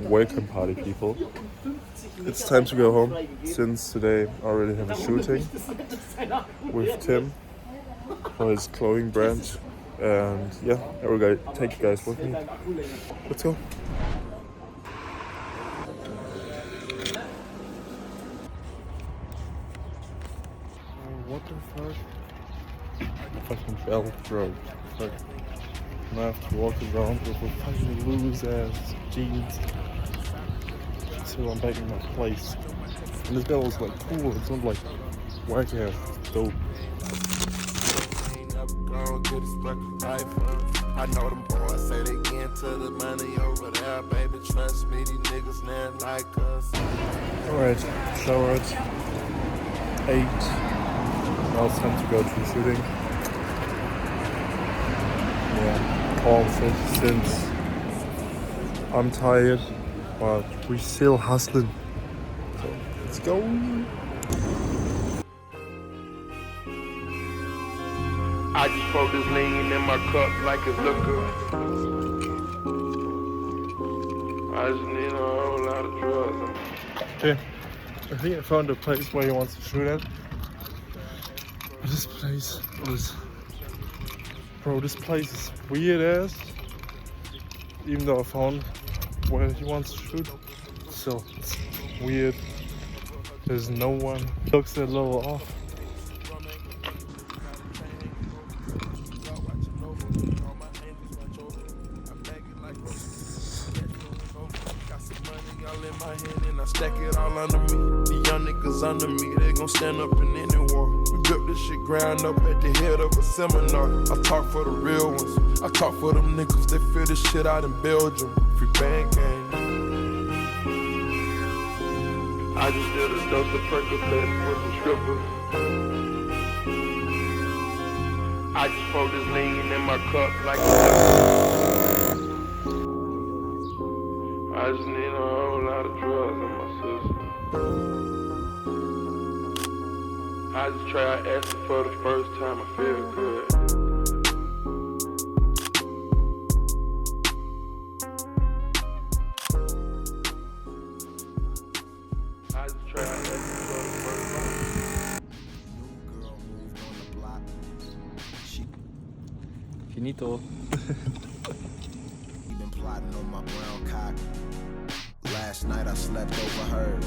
Welcome party people. It's time to go home since today I already have a shooting with Tim for his clothing brand. And yeah, I will take you guys with me. Let's go. What the fuck? I fucking fell, bro. Fuck. I have to walk around with a fucking loose ass jeans until I'm back in my place. And this guy was like cool, it's not like whack ass dope. I know them boys say they get into the money over there, baby. Trust me, these niggas not like us. Alright, showered. 8. Now it's time to go to the shooting. Yeah, all fit since I'm tired, but we still hustling. So let's go. I just pour this lean in my cup like it's liquor. I just need a whole lot of drugs. Okay, I think I found a place where he wants to shoot at. But this place this place is weird ass. Even though I found where he wants to shoot, still it's weird. There's no one. Looks a little off. I stack it all under me. The young niggas under me, they gon' stand up in any war. We built this shit ground up at the head of a seminar. I talk for the real ones. I talk for them niggas, they feel this shit out in Belgium. Free bang gang. I just did a dose of Percocet with some strippers. I just pour this lean in my cup like a liquor. I just need a whole lot of drugs in my system. I just try acid for the first time, I feel good. I just try acid for the first time. New girl moved on the block. Finito. She been plotting on my brown cock. Last night I slept over hers.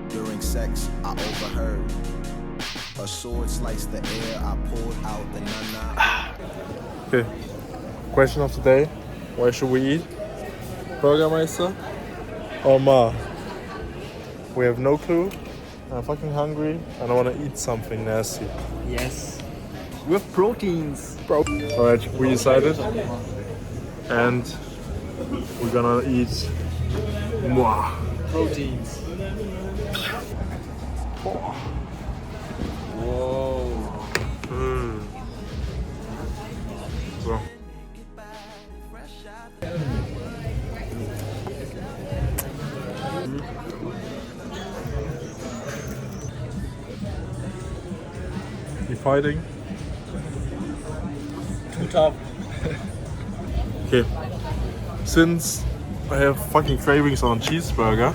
During sex, I overheard. A sword sliced the air, I pulled out the nana. Okay, question of the day. Where should we eat? Burgermeister or Ma? We have no clue. I'm fucking hungry and I want to eat something nasty. Yes. With proteins. Alright, we decided. And we're gonna eat moi. Proteins. Whoa. So. You fighting? Too tough. Okay. Since I have fucking cravings on cheeseburger,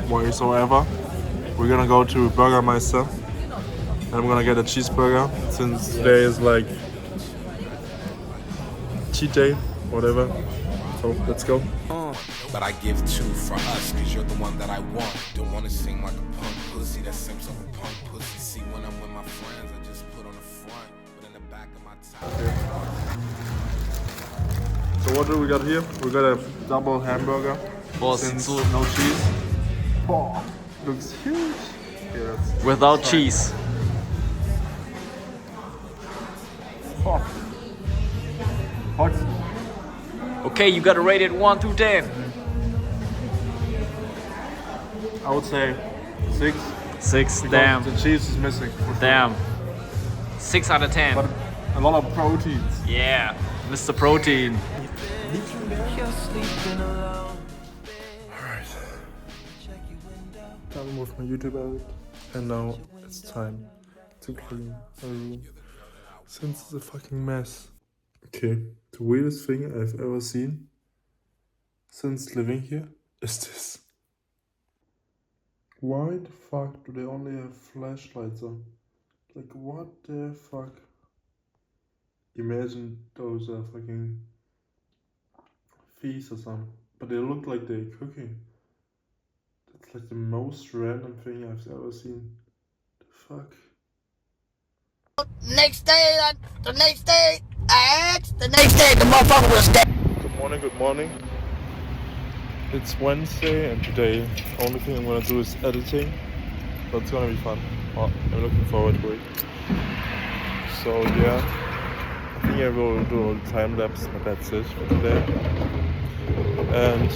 whatsoever, we're gonna go to Burgermeister and I'm gonna get a cheeseburger since today is like cheat day, whatever. So let's go. But I give 2 for us, cause you're the one that I want. Don't wanna sing like a punk pussy that sings like a punk pussy. See, when I'm with my friends, I just put on the front, but in the back of my top. So what do we got here? We got a double hamburger. Boss, Since- so no cheese. Oh, looks huge. Okay, that's Without fine. cheese. Oh. Hot. Okay, you gotta rate it 1 to 10. I would say 6. 6, Because damn. the cheese is missing. For sure. Damn. 6 out of 10. But a lot of proteins. Yeah, Mr. Protein. Alright. Done with my YouTube edit. And now it's time to clean my room. Since it's a fucking mess. Okay, the weirdest thing I've ever seen since living here is this. Why the fuck do they only have flashlights on? Like, what the fuck? Imagine those are fucking feast or something. But they look like they're cooking. That's like the most random thing I've ever seen. The fuck? Next day, the next day, the motherfucker was dead. Good morning. It's Wednesday and today the only thing I'm gonna do is editing. But it's gonna be fun. Well, I'm looking forward to it. So yeah, I think I will do a time lapse, but that's it for today. And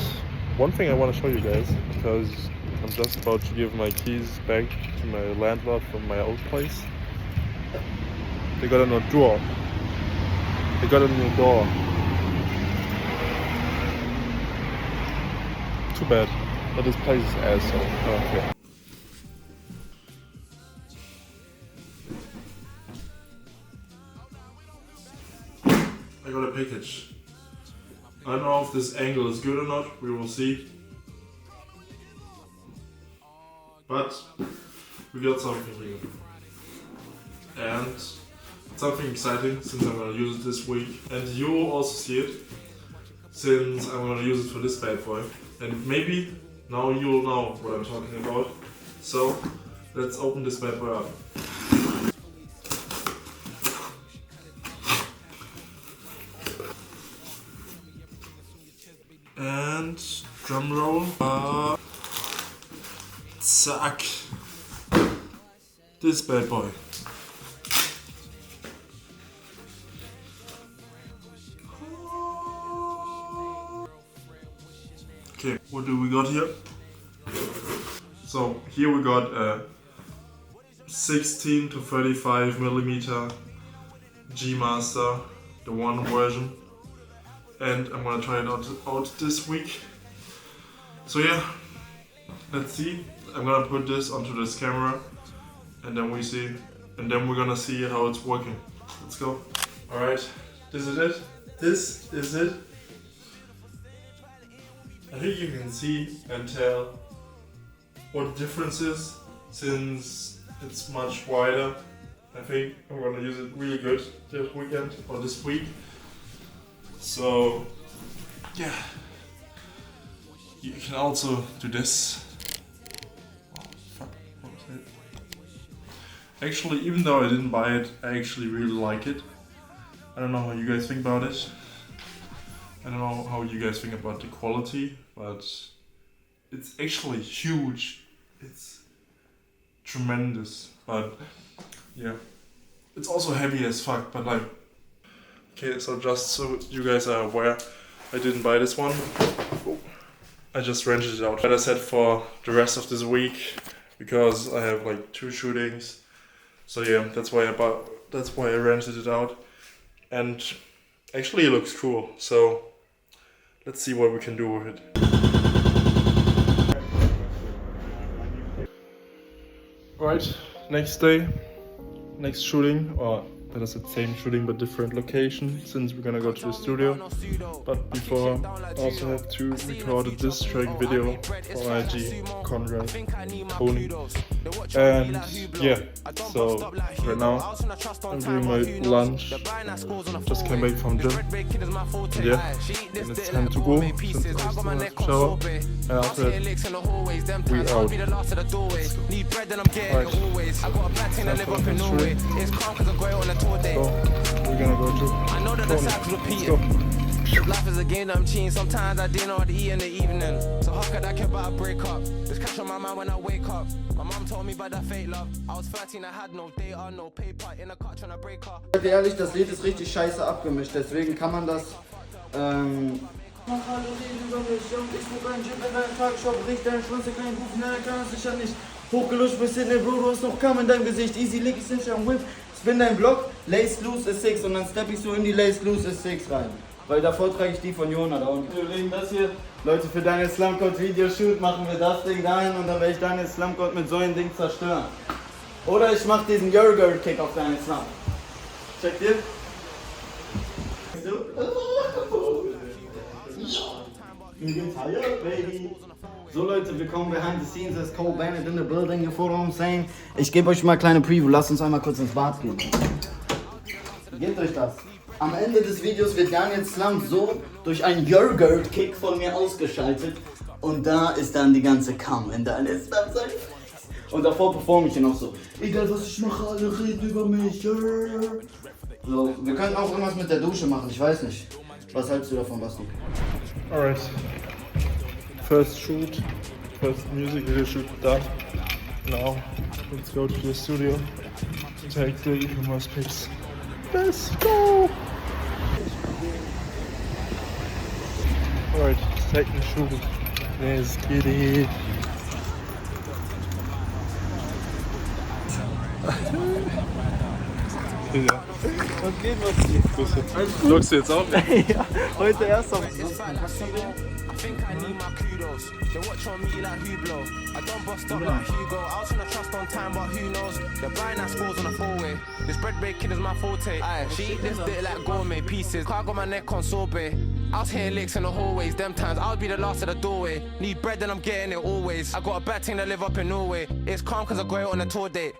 one thing I want to show you guys, because I'm just about to give my keys back to my landlord from my old place. They got a new door. They got a new door. Too bad. But this place is ass, so I don't care. I got a package. I don't know if this angle is good or not, we will see. But we got something here. And something exciting since I'm gonna use it this week. And you will also see it since I'm gonna use it for this bad boy. And maybe now you'll know what I'm talking about. So let's open this bad boy up. And drum roll. Zack. This bad boy. Okay, what do we got here? So here we got a 16 to 35 millimeter G Master, the one version. And I'm gonna try it out this week. So yeah, let's see. I'm gonna put this onto this camera and then we're gonna see how it's working. Let's go. Alright, this is it. This is it. I think you can see and tell what the difference is since it's much wider. I think I'm gonna use it really good this weekend or this week. So yeah, you can also do this. Oh, fuck, what was it? Actually, even though I didn't buy it, I actually really like it. I don't know how you guys think about it. I don't know how you guys think about the quality, but it's actually huge. It's tremendous, but yeah, it's also heavy as fuck, but like, okay, so just so you guys are aware, I didn't buy this one. I just rented it out. But I said for the rest of this week because I have like 2 shootings. So yeah, that's why I rented it out. And actually it looks cool. So let's see what we can do with it. Right, next day, next shooting, or better said same shooting but different location since we're gonna go to the studio. But before, I also have to record a diss track video for IG, Koney. And yeah, so right now I'm doing my lunch, just came back from gym, and yeah, and it's time to go since I still have to shower, and after that we out. Alright, time for the next shooting. So we're gonna go to Koney. Let's go. Life is a game that I'm cheating. Sometimes I didn't know what to eat in the evening. So how could I care about a breakup? There's cash on my mind when I wake up. My mom told me about that fake love. I was 13, I had no data, no paper. In a car trying to break up. Ehrlich, das Lied ist richtig scheiße abgemischt, deswegen kann man das mach alle reden über mich und ich smoke einen Chip in deinem Tagshop, riech deinen Schwanz, der kleinen Ruf, ne, kann es sicher nicht. Hochgeluscht bis Sydney, Bro, du hast noch Kamm in deinem Gesicht, easy lick ich nicht am Whip. Spin dein Block, Lace Loose ist 6 und dann stepp ich so in die Lace Loose ist 6 rein. Weil davor trage ich die von Jona da unten. Wir legen das hier, Leute, für deine Slumcode-Videoshoot machen wir das Ding dahin und dann werde ich deine Slumcode mit so einem Ding zerstören. Oder ich mache diesen Your-Girl-Kick auf deine Slum. Checkt ihr? Mir geht's higher, baby. So Leute, willkommen behind the scenes, es ist Cole Bennett in the building, you follow what I'm saying? Ich gebe euch mal eine kleine Preview, lasst uns einmal kurz ins Bad gehen. Gebt euch das. Am Ende des Videos wird Daniel Slump so durch einen Joghurt-Kick von mir ausgeschaltet. Und da ist dann die ganze Cam in Daniel Slump sein. Und davor performe ich hier noch so. Egal was ich mache, alle reden über mich. So, wir können auch irgendwas mit der Dusche machen, ich weiß nicht. Was hältst du davon, Basti? Alright. First shoot, first music video shoot done. Now, let's go to the studio to take the Aionois pics. Let's go! Alright, taking the shoot. Let's get it. Ja. Was geht, was geht? Vlogst du jetzt auch? Ja, heute erst auf I think I need my kudos. They watch on me like Hublot. I don't bust up like Hugo. I was gonna trust on time, but who knows? The blind that scores on a four-way. This bread baking is my forte. Aye, she eat this dick like gourmet pieces. Car got my neck on sorbet. I was hitting licks in the hallways. Them times I'll be the last at the doorway. Need bread, then I'm getting it always. I got a bad thing to live up in Norway. It's calm cause I got it on a tour date.